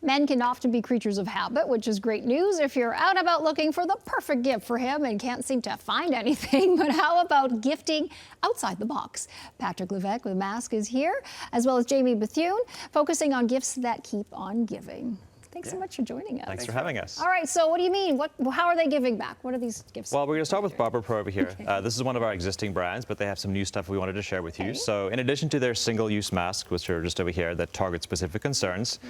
Men can often be creatures of habit, which is great news if you're out and about looking for the perfect gift for him and can't seem to find anything. But how about gifting outside the box? Patrick Levesque with MASC is here, as well as Jamie Beuthin, focusing on gifts that keep on giving. Thanks so much for joining us. Thanks for having us. All right, so what do you mean? How are they giving back? What are these gifts? Well, we're going to start with Barber Pro over here. This is one of our existing brands, but they have some new stuff we wanted to share with you. So in addition to their single-use masks, which are just over here, that target specific concerns,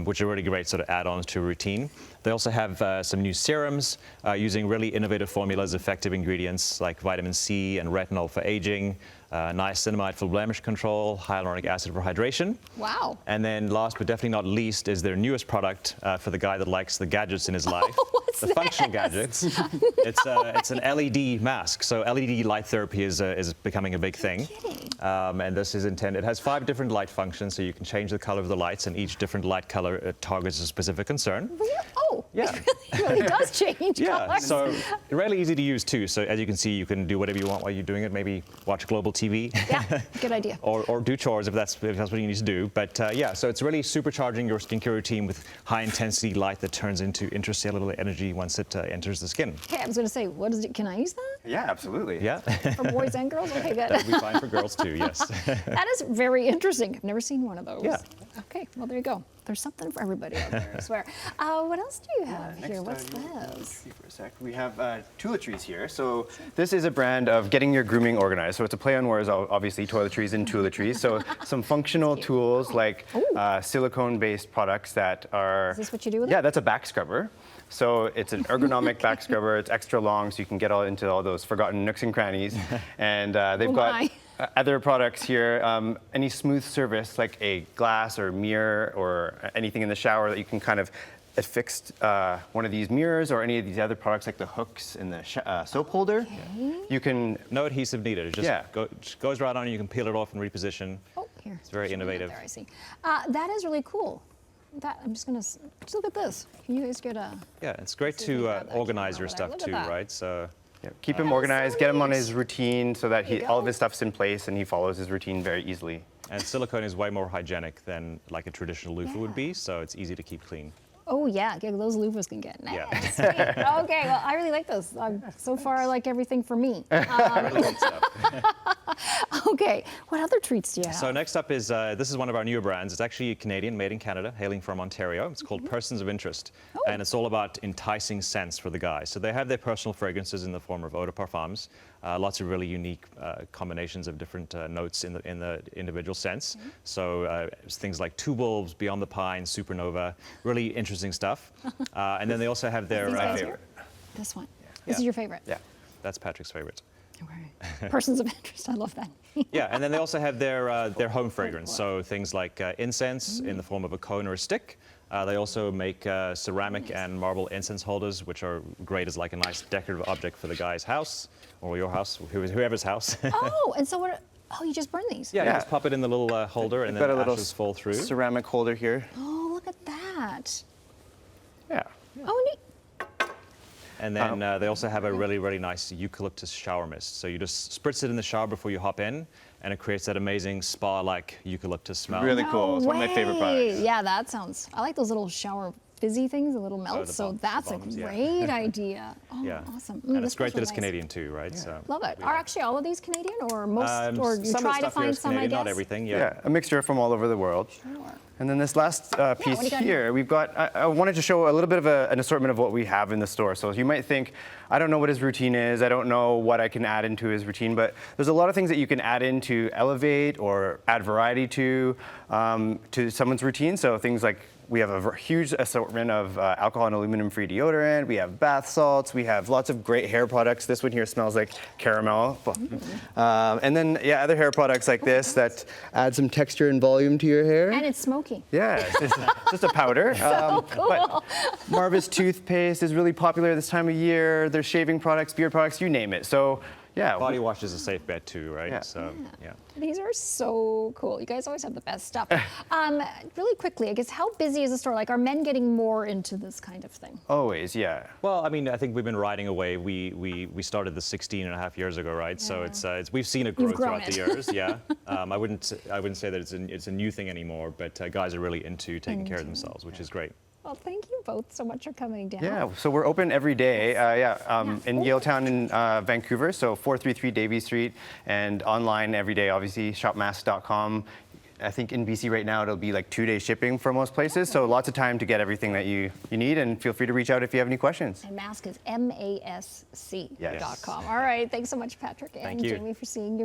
which are really great sort of add-ons to a routine, they also have some new serums using really innovative formulas, effective ingredients like vitamin C and retinol for aging, niacinamide for blemish control, hyaluronic acid for hydration. Wow. And then last but definitely not least is their newest product for the guy that likes the gadgets in his life. What's the this? functional gadgets. It's an LED mask. So LED light therapy is becoming a big thing. Kidding. And this is intended, it has 5 different light functions, so you can change the color of the lights, and each different light color targets a specific concern. Really? Oh, Yeah. it really does change Yeah, colors. so really easy to use too. So as you can see, you can do whatever you want while you're doing it. Maybe watch Global TV. Yeah, good idea. or do chores if that's what you need to do. But yeah, so it's really supercharging your skincare routine with high intensity light that turns into intracellular energy once it enters the skin. Okay, I was going to say, can I use that? Yeah, absolutely. Yeah. For boys and girls? Okay, good. That'd be fine for girls too, yes. That is very interesting. I've never seen one of those. Yeah. Okay, well, there you go. There's something for everybody out there, I swear. What else do you have here? What's Next, this? see for a sec. We have toiletries here. So this is a brand of getting your grooming organized. So it's a play on words, obviously, toiletries and toiletries. So some functional tools like silicone-based products that are... Is this what you do with it? Yeah, that's a back scrubber. So it's an ergonomic back scrubber. It's extra long, so you can get into all those forgotten nooks and crannies. And they've got other products here. Any smooth surface, like a glass or mirror or anything in the shower that you can kind of affix one of these mirrors or any of these other products like the hooks in the soap holder. Okay. You can... No adhesive needed. It just goes right on and you can peel it off and reposition. Oh, here. It's very innovative. There, I see. That is really cool. I'm just going to look at this. Can you guys get a... Yeah, it's great to organize your stuff too, right? So. Yeah, keep him organized, get him on his routine so that all of his stuff's in place and he follows his routine very easily. And silicone is way more hygienic than like a traditional loofah would be, so it's easy to keep clean. Oh, yeah, those loofahs can get Yeah. nasty. Okay, well, I really like those. So far, I like everything for me. Really good stuff. Okay, what other treats do you have? So next up is, this is one of our newer brands. It's actually Canadian, made in Canada, hailing from Ontario. It's called Persons of Interest. And it's all about enticing scents for the guys. So they have their personal fragrances in the form of eau de parfums. Lots of really unique combinations of different notes in the individual scents. So things like Two Wolves, Beyond the Pine, Supernova, really interesting stuff. And then they also have their... favorite. This one. This is your favorite? Yeah. That's Patrick's favorite. Okay. Persons of Interest, I love that. Yeah, and then they also have their home fragrance. So things like incense in the form of a cone or a stick. They also make ceramic and marble incense holders, which are great as like a nice decorative object for the guy's house or your house, whoever's house. Oh, and so you just burn these? Yeah, you just pop it in the little holder and then ashes fall through. Ceramic holder here. Oh, look at that. Yeah. Oh, neat. And then they also have a really, really nice eucalyptus shower mist. So you just spritz it in the shower before you hop in, and it creates that amazing spa-like eucalyptus smell. Really cool. It's one of my favorite products. Yeah, that sounds... I like those little shower fizzy things, the little melts, so bombs, that's a great idea. Oh, Yeah. awesome. And it's great that it's nice. Canadian too, right? So Love it. Are actually all of these Canadian, or most, or you some try of the to stuff here find is some, Canadian, I guess? not everything. Yeah, a mixture from all over the world. Sure. And then this last piece what do you got here, we've got, I wanted to show a little bit of an assortment of what we have in the store. So you might think, I don't know what his routine is, I don't know what I can add into his routine, but there's a lot of things that you can add in to elevate or add variety to someone's routine. So things like, we have a huge assortment of alcohol and aluminum-free deodorant. We have bath salts. We have lots of great hair products. This one here smells like caramel. And then, other hair products like this that add some texture and volume to your hair. And it's smoky. Yeah, it's just a powder. So cool. But Marvis toothpaste is really popular this time of year. There's shaving products, beard products, you name it. So Yeah. Body wash is a safe bet too, right? Yeah. So, yeah. These are so cool. You guys always have the best stuff. Really quickly, I guess, how busy is the store? Like, are men getting more into this kind of thing? Always, yeah. Well, I mean, I think we've been riding away. We started this 16 and a half years ago, right? So it's we've seen it grow grown throughout the years. Yeah. I wouldn't say that it's a new thing anymore, but guys are really into taking care of themselves, which is great. Well, thank you both so much for coming down. Yeah, so we're open every day. In Yaletown in Vancouver, so 433 Davie Street, and online every day, obviously, shopmasc.com. I think in BC right now, it'll be like 2-day shipping for most places, so lots of time to get everything that you need, and feel free to reach out if you have any questions. And MASC is MASC.com. Yes. All right, thanks so much, Patrick and you. Jamie, for seeing you.